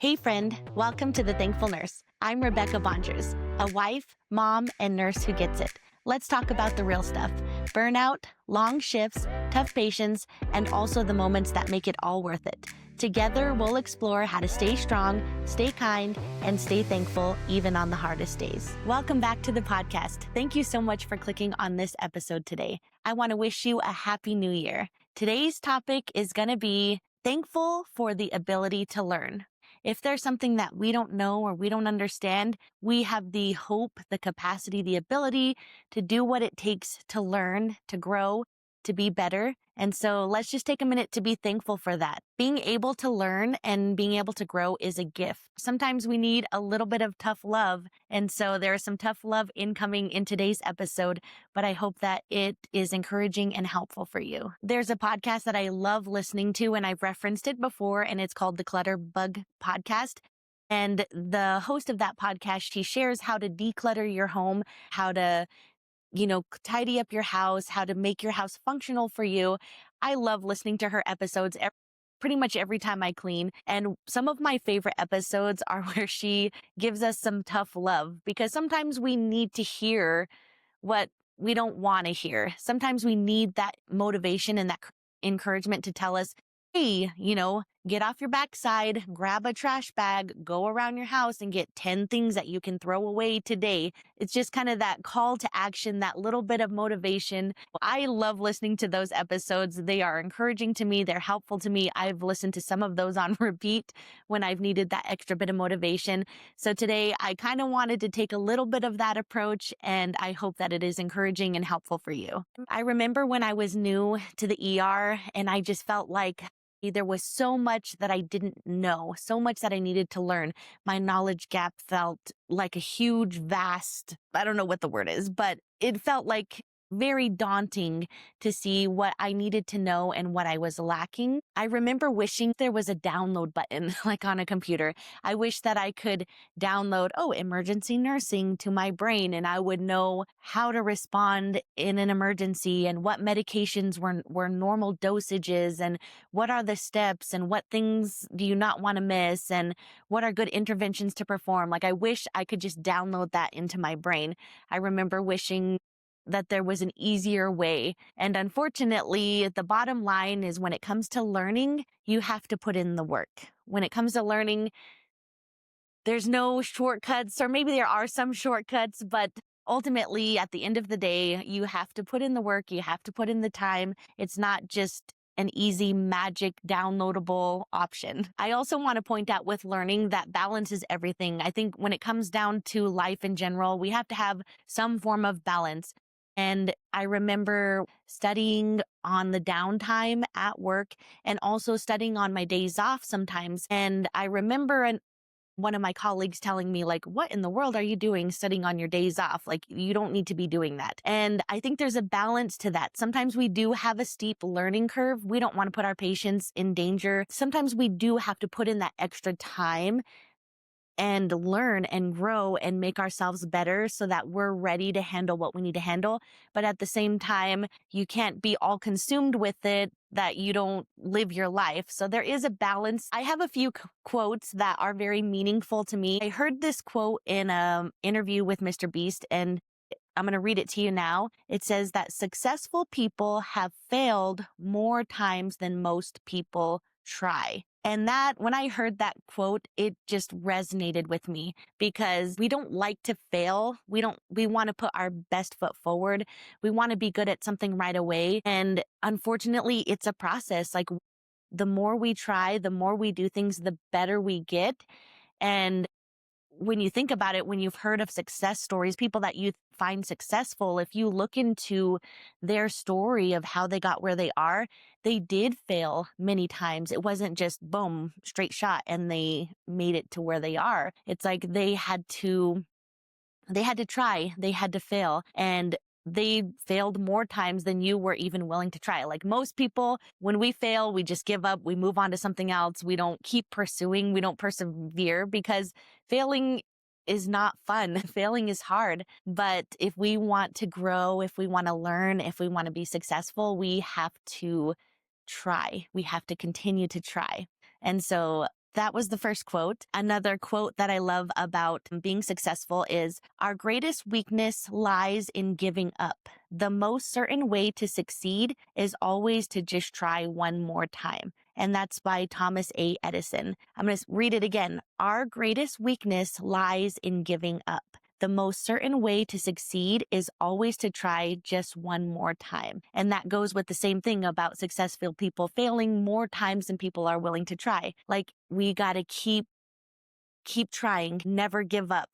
Hey friend, welcome to The Thankful Nurse. I'm Rebecca Bongers, a wife, mom, and nurse who gets it. Let's talk about the real stuff: burnout, long shifts, tough patients, and also the moments that make it all worth it. Together, we'll explore how to stay strong, stay kind, and stay thankful even on the hardest days. Welcome back to the podcast. Thank you so much for clicking on this episode today. I want to wish you a happy new year. Today's topic is going to be thankful for the ability to learn. If there's something that we don't know or we don't understand, we have the hope, the capacity, the ability to do what it takes to learn, to grow, to be better. And so let's just take a minute to be thankful for that. Being able to learn and being able to grow is a gift. Sometimes we need a little bit of tough love. And so there is some tough love incoming in today's episode, but I hope that it is encouraging and helpful for you. There's a podcast that I love listening to, and I've referenced it before, and it's called the Clutter Bug Podcast. And the host of that podcast, she shares how to declutter your home, how to tidy up your house, how to make your house functional for you. I love listening to her episodes pretty much every time I clean. And some of my favorite episodes are where she gives us some tough love, because sometimes we need to hear what we don't want to hear. Sometimes we need that motivation and that encouragement to tell us, hey, get off your backside, grab a trash bag, go around your house and get 10 things that you can throw away today. It's just kind of that call to action, that little bit of motivation. I love listening to those episodes. They are encouraging to me. They're helpful to me. I've listened to some of those on repeat when I've needed that extra bit of motivation. So today I kind of wanted to take a little bit of that approach, and I hope that it is encouraging and helpful for you. I remember when I was new to the ER and I just felt like there was so much that I didn't know, so much that I needed to learn. My knowledge gap felt like a huge, vast, I don't know what the word is, but it felt like very daunting to see what I needed to know and what I was lacking. I remember wishing there was a download button, like on a computer. I wish that I could download, emergency nursing to my brain, and I would know how to respond in an emergency and what medications were normal dosages and what are the steps and what things do you not want to miss and what are good interventions to perform. Like, I wish I could just download that into my brain. I remember wishing that there was an easier way. And unfortunately, the bottom line is, when it comes to learning, you have to put in the work. When it comes to learning, there's no shortcuts, or maybe there are some shortcuts, but ultimately, at the end of the day, you have to put in the work, you have to put in the time. It's not just an easy, magic, downloadable option. I also want to point out with learning that balance is everything. I think when it comes down to life in general, we have to have some form of balance. And I remember studying on the downtime at work and also studying on my days off sometimes. And I remember one of my colleagues telling me, like, what in the world are you doing studying on your days off? Like, you don't need to be doing that. And I think there's a balance to that. Sometimes we do have a steep learning curve. We don't want to put our patients in danger. Sometimes we do have to put in that extra time and learn and grow and make ourselves better so that we're ready to handle what we need to handle. But at the same time, you can't be all consumed with it that you don't live your life. So there is a balance. I have a few quotes that are very meaningful to me. I heard this quote in an interview with Mr. Beast, and I'm going to read it to you now. It says that successful people have failed more times than most people try. And that, when I heard that quote, it just resonated with me, because we don't like to fail. We want to put our best foot forward. We want to be good at something right away. And unfortunately, it's a process. Like, the more we try, the more we do things, the better we get. And when you think about it, when you've heard of success stories, people that you find successful, if you look into their story of how they got where they are, they did fail many times. It wasn't just boom, straight shot, and they made it to where they are. It's like they had to try, they had to fail, and they failed more times than you were even willing to try. Like, most people, when we fail, we just give up, we move on to something else. We don't keep pursuing, we don't persevere, because failing is not fun. Failing is hard. But if we want to grow, if we want to learn, if we want to be successful, we have to try. We have to continue to try. And so That was the first quote. Another quote that I love about being successful is, our greatest weakness lies in giving up. The most certain way to succeed is always to just try one more time. And that's by Thomas A. Edison. I'm going to read it again. Our greatest weakness lies in giving up. The most certain way to succeed is always to try just one more time. And that goes with the same thing about successful people failing more times than people are willing to try. Like, we got to keep trying, never give up.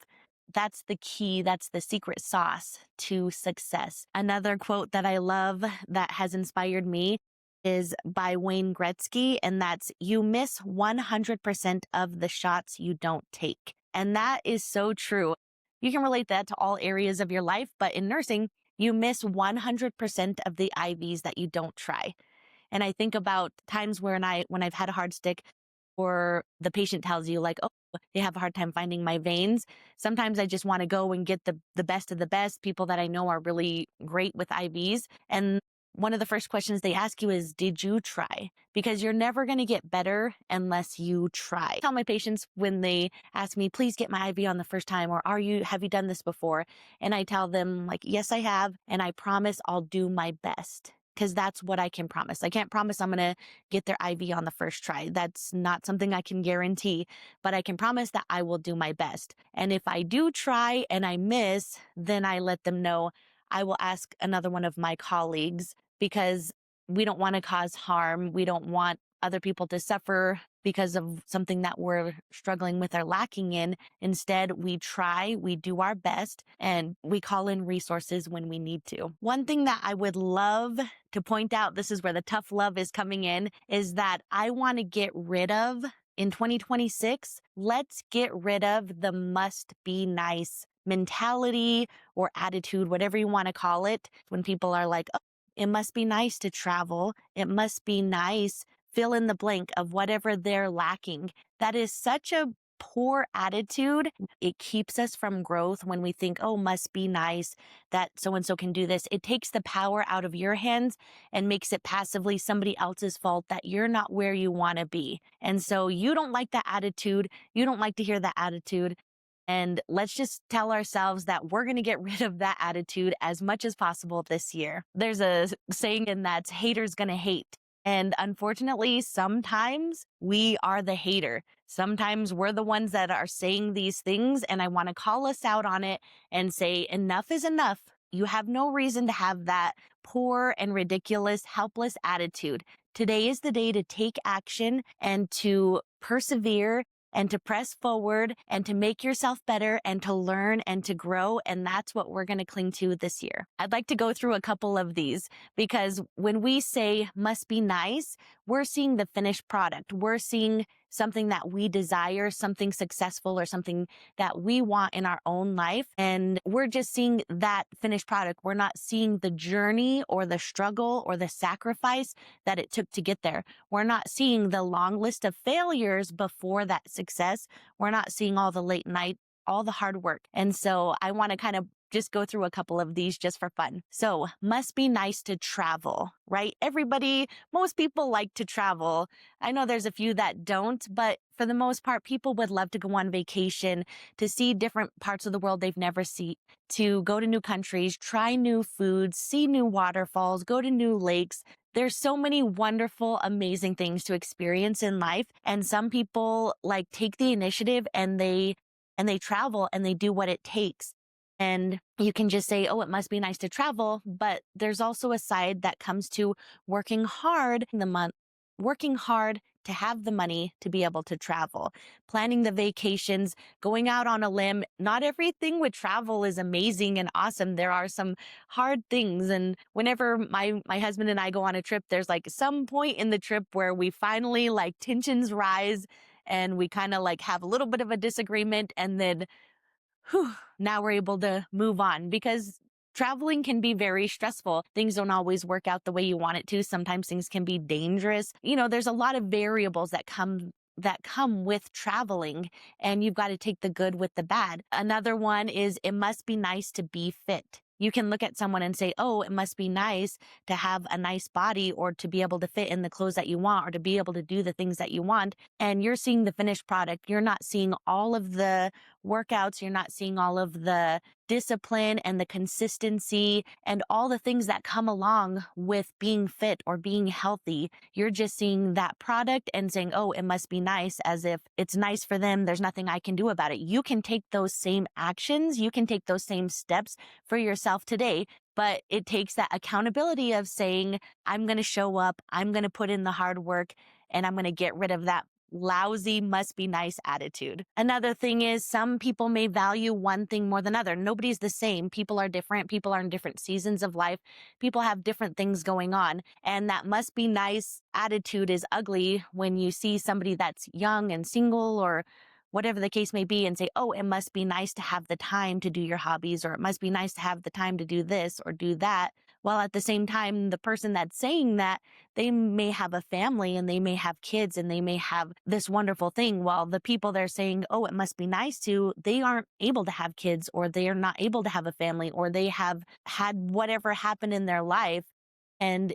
That's the key. That's the secret sauce to success. Another quote that I love that has inspired me is by Wayne Gretzky, and that's, you miss 100% of the shots you don't take. And that is so true. You can relate that to all areas of your life, but in nursing, you miss 100% of the IVs that you don't try. And I think about times when I've had a hard stick, or the patient tells you like, oh, they have a hard time finding my veins. Sometimes I just want to go and get the best of the best, people that I know are really great with IVs. And one of the first questions they ask you is, did you try? Because you're never going to get better unless you try. I tell my patients when they ask me, please get my IV on the first time, or have you done this before? And I tell them like, yes, I have. And I promise I'll do my best. Because that's what I can promise. I can't promise I'm going to get their IV on the first try. That's not something I can guarantee, but I can promise that I will do my best. And if I do try and I miss, then I let them know. I will ask another one of my colleagues, because we don't want to cause harm. We don't want other people to suffer because of something that we're struggling with or lacking in. Instead, we try, we do our best, and we call in resources when we need to. One thing that I would love to point out, this is where the tough love is coming in, is that I want to get rid of, in 2026, let's get rid of the must be nice mentality or attitude, whatever you want to call it, when people are like, oh, it must be nice to travel. It must be nice, fill in the blank of whatever they're lacking. That is such a poor attitude. It keeps us from growth when we think, oh, must be nice that so-and-so can do this. It takes the power out of your hands and makes it passively somebody else's fault that you're not where you want to be. And so you don't like that attitude. You don't like to hear that attitude. And let's just tell ourselves that we're going to get rid of that attitude as much as possible this year. There's a saying, and that's haters going to hate. And unfortunately, sometimes we are the hater. Sometimes we're the ones that are saying these things, and I want to call us out on it and say, enough is enough. You have no reason to have that poor and ridiculous, helpless attitude. Today is the day to take action and to persevere and to press forward and to make yourself better and to learn and to grow. And that's what we're going to cling to this year. I'd like to go through a couple of these, because when we say must be nice, we're seeing the finished product. We're seeing something that we desire, something successful, or something that we want in our own life. And we're just seeing that finished product. We're not seeing the journey or the struggle or the sacrifice that it took to get there. We're not seeing the long list of failures before that success. We're not seeing all the late night, all the hard work. And so I want to kind of just go through a couple of these just for fun. So, must be nice to travel, right? Most people like to travel. I know there's a few that don't, but for the most part, people would love to go on vacation, to see different parts of the world they've never seen, to go to new countries, try new foods, see new waterfalls, go to new lakes. There's so many wonderful, amazing things to experience in life. And some people like take the initiative and they travel and they do what it takes. And you can just say, oh, it must be nice to travel. But there's also a side that comes to working hard to have the money to be able to travel, planning the vacations, going out on a limb. Not everything with travel is amazing and awesome. There are some hard things. And whenever my husband and I go on a trip, there's like some point in the trip where we finally like tensions rise and we kind of like have a little bit of a disagreement, and then now we're able to move on, because traveling can be very stressful. Things don't always work out the way you want it to. Sometimes things can be dangerous. There's a lot of variables that come with traveling, and you've got to take the good with the bad. Another one is, it must be nice to be fit. You can look at someone and say, oh, it must be nice to have a nice body or to be able to fit in the clothes that you want or to be able to do the things that you want. And you're seeing the finished product. You're not seeing all of the workouts. You're not seeing all of the discipline and the consistency and all the things that come along with being fit or being healthy. You're just seeing that product and saying, oh, it must be nice, as if it's nice for them. There's nothing I can do about it. You can take those same actions. You can take those same steps for yourself today. But it takes that accountability of saying, I'm going to show up, I'm going to put in the hard work, and I'm going to get rid of that lousy must be nice attitude. Another thing is some people may value one thing more than other. Nobody's the same. People are different. People are in different seasons of life. People have different things going on. And that must be nice attitude is ugly when you see somebody that's young and single or whatever the case may be and say, oh, it must be nice to have the time to do your hobbies, or it must be nice to have the time to do this or do that. While at the same time, the person that's saying that, they may have a family and they may have kids and they may have this wonderful thing. While the people they're saying, oh, it must be nice to, they aren't able to have kids, or they are not able to have a family, or they have had whatever happened in their life. And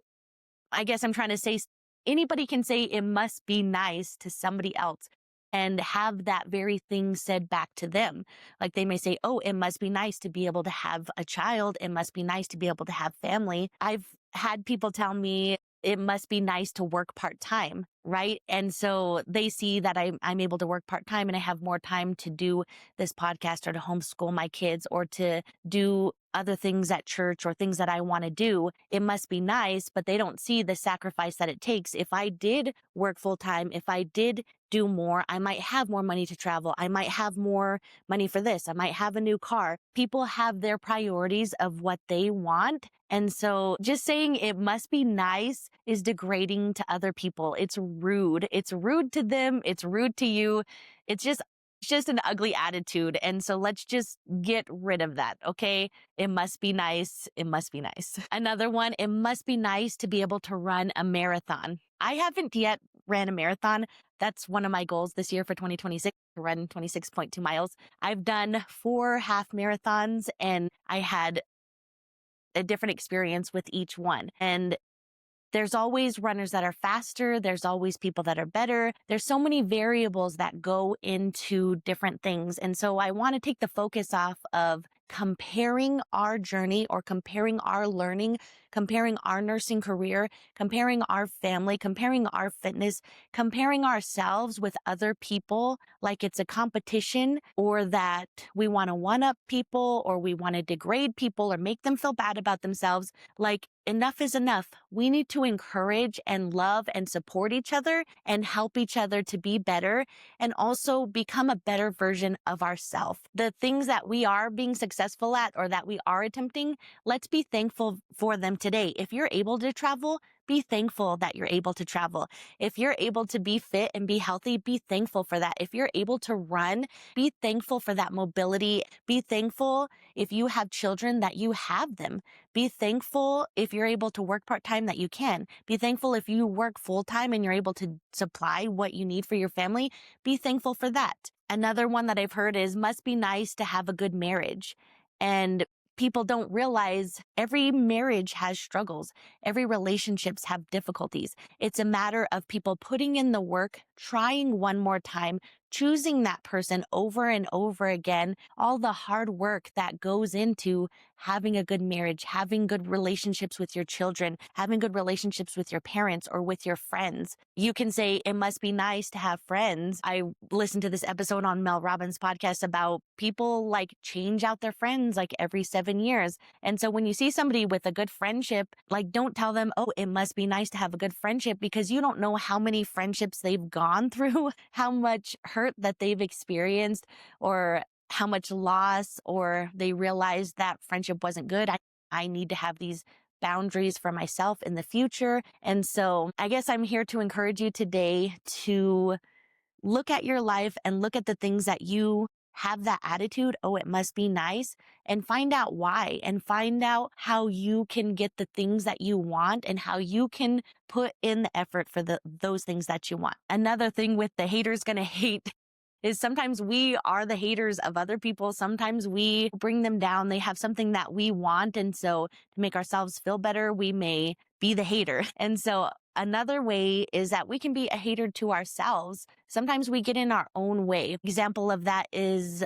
I guess I'm trying to say anybody can say it must be nice to somebody else and have that very thing said back to them. Like they may say, oh, it must be nice to be able to have a child. It must be nice to be able to have family. I've had people tell me it must be nice to work part-time, right? And so they see that I'm able to work part-time and I have more time to do this podcast or to homeschool my kids or to do other things at church or things that I want to do. It must be nice, but they don't see the sacrifice that it takes. If I did work full-time, if I did do more, I might have more money to travel. I might have more money for this. I might have a new car. People have their priorities of what they want. And so just saying it must be nice is degrading to other people. It's rude. It's rude to them. It's rude to you. It's just an ugly attitude. And so let's just get rid of that. Okay. It must be nice. It must be nice. Another one, it must be nice to be able to run a marathon. I haven't yet ran a marathon. That's one of my goals this year for 2026, to run 26.2 miles. I've done 4 half marathons and I had a different experience with each one. And there's always runners that are faster. There's always people that are better. There's so many variables that go into different things. And so I want to take the focus off of comparing our journey or comparing our learning, comparing our nursing career, comparing our family, comparing our fitness, comparing ourselves with other people like it's a competition, or that we want to one-up people or we want to degrade people or make them feel bad about themselves. Like, enough is enough. We need to encourage and love and support each other and help each other to be better and also become a better version of ourselves. The things that we are being successful at or that we are attempting, let's be thankful for them today. If you're able to travel, be thankful that you're able to travel. If you're able to be fit and be healthy, be thankful for that. If you're able to run, be thankful for that mobility. Be thankful if you have children that you have them. Be thankful if you're able to work part-time that you can. Be thankful if you work full-time and you're able to supply what you need for your family. Be thankful for that. Another one that I've heard is must be nice to have a good marriage. And people don't realize every marriage has struggles. Every relationships have difficulties. It's a matter of people putting in the work, trying one more time, choosing that person over and over again, all the hard work that goes into having a good marriage, having good relationships with your children, having good relationships with your parents or with your friends. You can say it must be nice to have friends. I listened to this episode on Mel Robbins' podcast about people like change out their friends like every 7 years. And so when you see somebody with a good friendship, like don't tell them, oh, it must be nice to have a good friendship, because you don't know how many friendships they've gone through, how much hurt that they've experienced, or how much loss, or they realize that friendship wasn't good. I need to have these boundaries for myself in the future. And so I guess I'm here to encourage you today to look at your life and look at the things that you have that attitude, oh, it must be nice, and find out why, and find out how you can get the things that you want and how you can put in the effort for those things that you want. Another thing with the haters gonna hate is sometimes we are the haters of other people. Sometimes we bring them down. They have something that we want. And so to make ourselves feel better, we may be the hater. And so another way is that we can be a hater to ourselves. Sometimes we get in our own way. Example of that is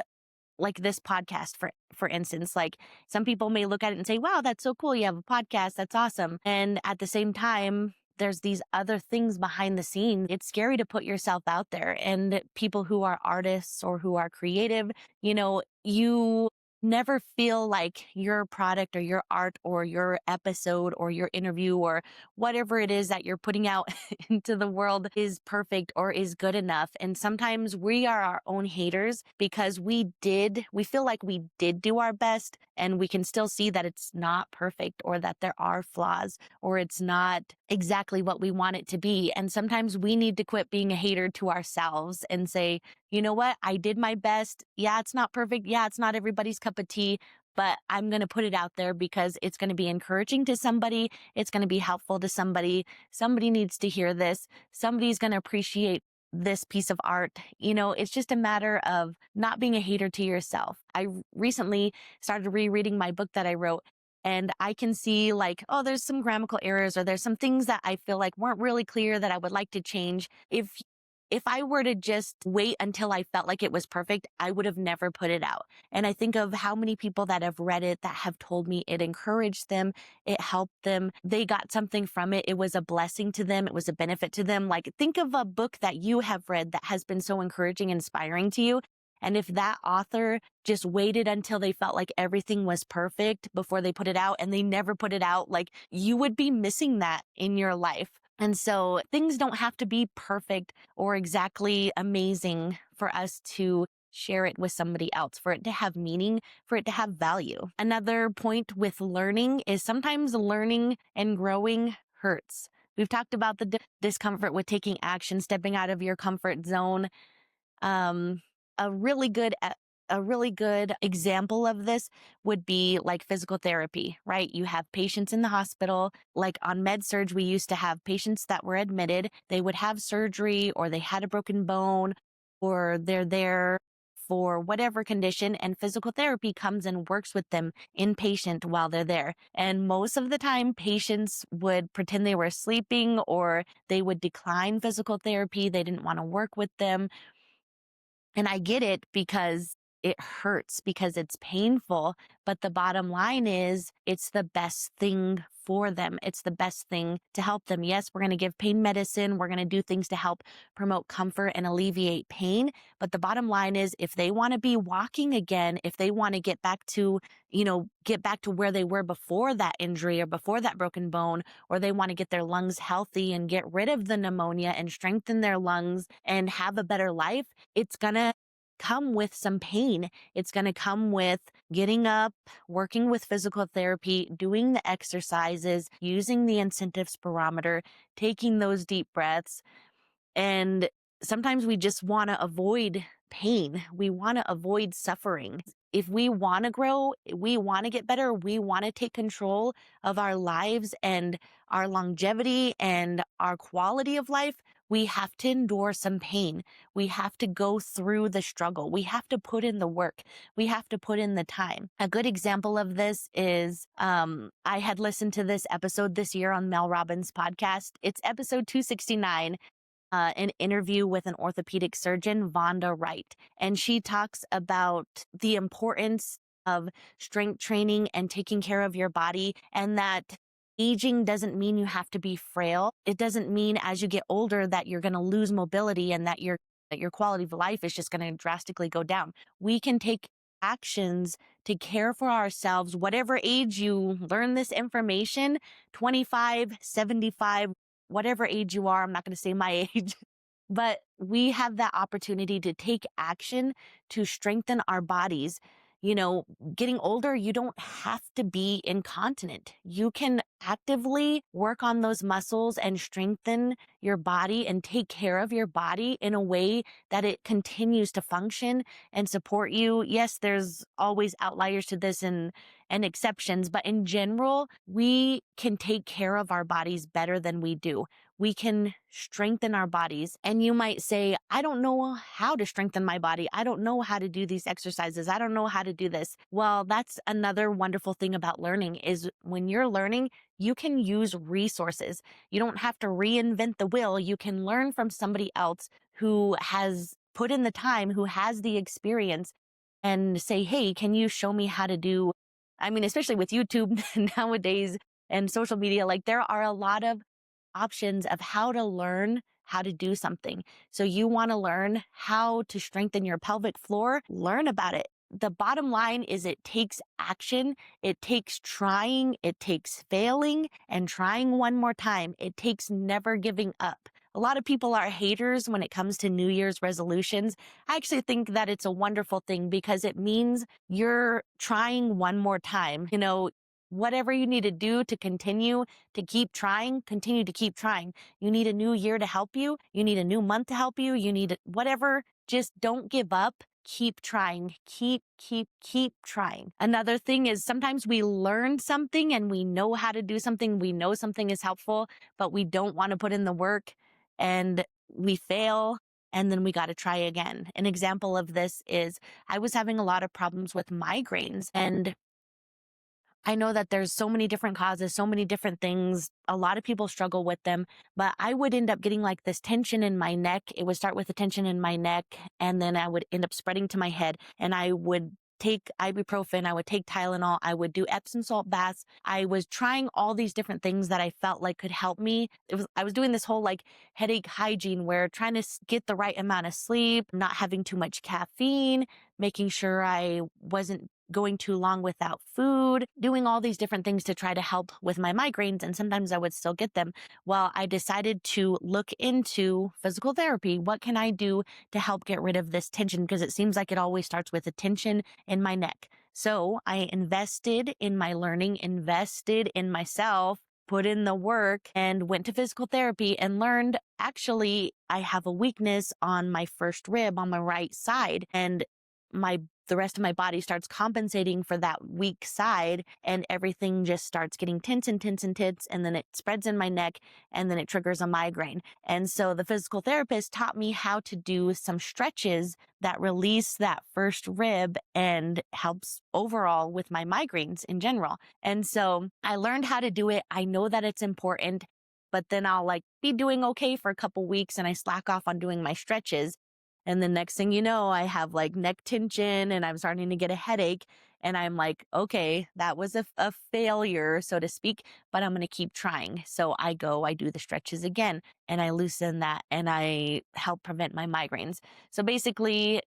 like this podcast, for instance. Like, some people may look at it and say, wow, that's so cool, you have a podcast, that's awesome. And at the same time, there's these other things behind the scenes. It's scary to put yourself out there. And people who are artists or who are creative, you never feel like your product or your art or your episode or your interview or whatever it is that you're putting out into the world is perfect or is good enough. And sometimes we are our own haters because we feel like we did do our best, and we can still see that it's not perfect or that there are flaws or it's not exactly what we want it to be. And sometimes we need to quit being a hater to ourselves and say, you know what? I did my best. Yeah, it's not perfect. Yeah, it's not everybody's cup of tea, but I'm going to put it out there because it's going to be encouraging to somebody. It's going to be helpful to somebody. Somebody needs to hear this. Somebody's going to appreciate this piece of art. It's just a matter of not being a hater to yourself. I recently started rereading my book that I wrote, and I can see like, oh, there's some grammatical errors or there's some things that I feel like weren't really clear that I would like to change. If I were to just wait until I felt like it was perfect, I would have never put it out. And I think of how many people that have read it that have told me it encouraged them, it helped them, they got something from it, it was a blessing to them, it was a benefit to them. Like, think of a book that you have read that has been so encouraging and inspiring to you. And if that author just waited until they felt like everything was perfect before they put it out and they never put it out, like, you would be missing that in your life. And so things don't have to be perfect or exactly amazing for us to share it with somebody else, for it to have meaning, for it to have value. Another point with learning is sometimes learning and growing hurts. We've talked about the discomfort with taking action, stepping out of your comfort zone. Um, a really good a really good example of this would be like physical therapy, right? You have patients in the hospital, like on med surg, we used to have patients that were admitted, they would have surgery or they had a broken bone or they're there for whatever condition, and physical therapy comes and works with them inpatient while they're there. And most of the time, patients would pretend they were sleeping or they would decline physical therapy. They didn't want to work with them. And I get it because it hurts, because it's painful. But the bottom line is it's the best thing for them. It's the best thing to help them. Yes, we're going to give pain medicine. We're going to do things to help promote comfort and alleviate pain. But the bottom line is if they want to be walking again, if they want to get back to where they were before that injury or before that broken bone, or they want to get their lungs healthy and get rid of the pneumonia and strengthen their lungs and have a better life, it's going to come with some pain. It's going to come with getting up, working with physical therapy, doing the exercises, using the incentive spirometer, taking those deep breaths. And sometimes we just want to avoid pain. We want to avoid suffering. If we want to grow, we want to get better, we want to take control of our lives and our longevity and our quality of life, we have to endure some pain. We have to go through the struggle. We have to put in the work. We have to put in the time. A good example of this is I had listened to this episode this year on Mel Robbins' podcast. It's episode 269. An interview with an orthopedic surgeon, Vonda Wright. And she talks about the importance of strength training and taking care of your body, and that aging doesn't mean you have to be frail. It doesn't mean as you get older that you're going to lose mobility and that your quality of life is just going to drastically go down. We can take actions to care for ourselves, whatever age you learn this information, 25, 75, whatever age you are. I'm not going to say my age, but we have that opportunity to take action to strengthen our bodies. Getting older, you don't have to be incontinent. You can actively work on those muscles and strengthen your body and take care of your body in a way that it continues to function and support you. Yes, there's always outliers to this and exceptions, but in general, we can take care of our bodies better than we do. we can strengthen our bodies. And you might say, I don't know how to strengthen my body. I don't know how to do these exercises. I don't know how to do this. Well, that's another wonderful thing about learning is when you're learning, you can use resources. You don't have to reinvent the wheel. You can learn from somebody else who has put in the time, who has the experience, and say, hey, can you show me how to do? I mean, especially with YouTube nowadays and social media, like there are a lot of options of how to learn how to do something. So you want to learn how to strengthen your pelvic floor, learn about it. The bottom line is it takes action. It takes trying. It takes failing and trying one more time. It takes never giving up. A lot of people are haters when it comes to New Year's resolutions. I actually think that it's a wonderful thing because it means you're trying one more time. Whatever you need to do to continue to keep trying, continue to keep trying. You need a new year to help you. You need a new month to help you. You need whatever. Just don't give up. Keep trying. Keep trying. Another thing is sometimes we learn something and we know how to do something. We know something is helpful, but we don't want to put in the work and we fail. And then we got to try again. An example of this is I was having a lot of problems with migraines, and I know that there's so many different causes, so many different things. A lot of people struggle with them, but I would end up getting like this tension in my neck. It would start with a tension in my neck, and then I would end up spreading to my head, and I would take ibuprofen, I would take Tylenol, I would do Epsom salt baths. I was trying all these different things that I felt like could help me. I was doing this whole like headache hygiene where trying to get the right amount of sleep, not having too much caffeine, making sure I wasn't going too long without food, doing all these different things to try to help with my migraines. And sometimes I would still get them. Well, I decided to look into physical therapy. What can I do to help get rid of this tension? Because it seems like it always starts with a tension in my neck. So I invested in my learning, invested in myself, put in the work, and went to physical therapy and learned actually I have a weakness on my first rib on my right side, and the rest of my body starts compensating for that weak side, and everything just starts getting tense and tense and tense, and then it spreads in my neck, and then it triggers a migraine. And so the physical therapist taught me how to do some stretches that release that first rib and helps overall with my migraines in general. And so I learned how to do it. I know that it's important, but then I'll like be doing okay for a couple weeks and I slack off on doing my stretches. And the next thing you know, I have like neck tension and I'm starting to get a headache. And I'm like, okay, that was a failure, so to speak, but I'm going to keep trying. So I do the stretches again, and I loosen that and I help prevent my migraines. So basically,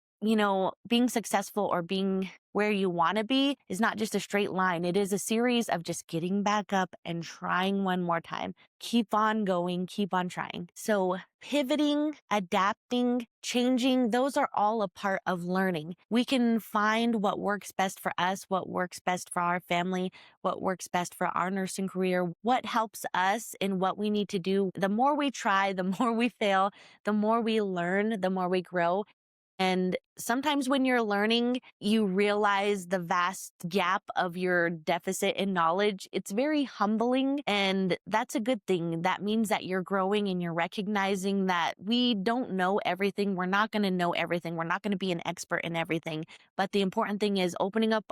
being successful or being where you want to be is not just a straight line. It is a series of just getting back up and trying one more time. Keep on going, keep on trying. So pivoting, adapting, changing, those are all a part of learning. We can find what works best for us, what works best for our family, what works best for our nursing career, what helps us in what we need to do. The more we try, the more we fail, the more we learn, the more we grow. And sometimes when you're learning, you realize the vast gap of your deficit in knowledge. It's very humbling, and that's a good thing. That means that you're growing and you're recognizing that we don't know everything. We're not going to know everything. We're not going to be an expert in everything. But the important thing is opening up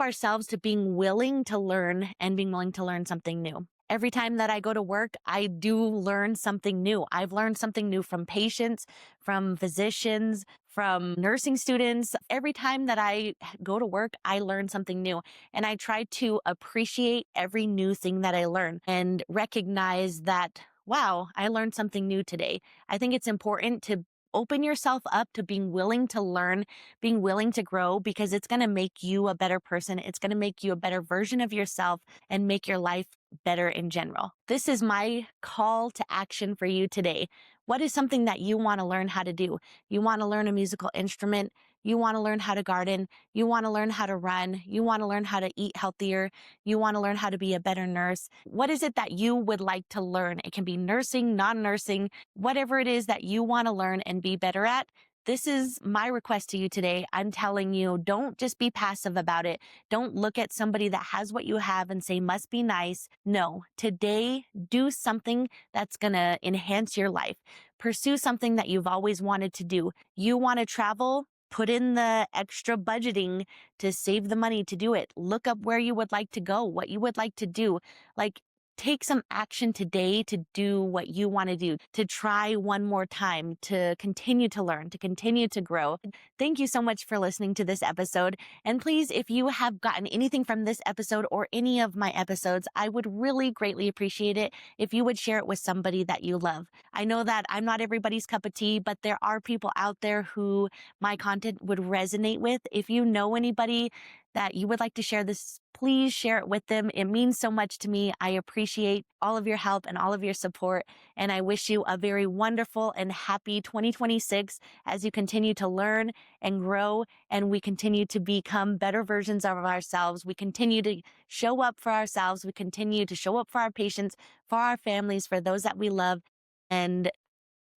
ourselves to being willing to learn and being willing to learn something new. Every time that I go to work, I do learn something new. I've learned something new from patients, from physicians, from nursing students. Every time that I go to work, I learn something new. And I try to appreciate every new thing that I learn and recognize that, wow, I learned something new today. I think it's important to open yourself up to being willing to learn, being willing to grow, because it's going to make you a better person. It's going to make you a better version of yourself and make your life better in general. This is my call to action for you today. What is something that you want to learn how to do? You want to learn a musical instrument. You want to learn how to garden. You want to learn how to run. You want to learn how to eat healthier. You want to learn how to be a better nurse. What is it that you would like to learn? It can be nursing, non-nursing, whatever it is that you want to learn and be better at. this is my request to you today. I'm telling you, don't just be passive about it. Don't look at somebody that has what you have and say, must be nice. No, today, do something that's going to enhance your life. Pursue something that you've always wanted to do. You want to travel? Put in the extra budgeting to save the money to do it. Look up where you would like to go, what you would like to do. Like, take some action today to do what you want to do, to try one more time, to continue to learn, to continue to grow. Thank you so much for listening to this episode. And please, if you have gotten anything from this episode or any of my episodes, I would really greatly appreciate it if you would share it with somebody that you love. I know that I'm not everybody's cup of tea, but there are people out there who my content would resonate with. If you know anybody that you would like to share this, please share it with them. It means so much to me. I appreciate all of your help and all of your support. And I wish you a very wonderful and happy 2026 as you continue to learn and grow, and we continue to become better versions of ourselves. We continue to show up for ourselves. We continue to show up for our patients, for our families, for those that we love. And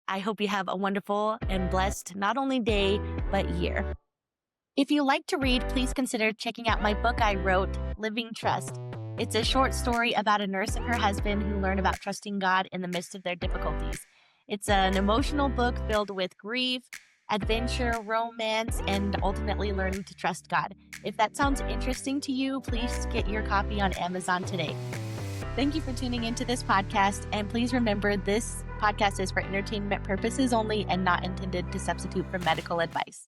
I hope you have a wonderful and blessed, not only day, but year. If you like to read, please consider checking out my book I wrote, Living Trust. It's a short story about a nurse and her husband who learn about trusting God in the midst of their difficulties. It's an emotional book filled with grief, adventure, romance, and ultimately learning to trust God. If that sounds interesting to you, please get your copy on Amazon today. Thank you for tuning into this podcast, and please remember this podcast is for entertainment purposes only and not intended to substitute for medical advice.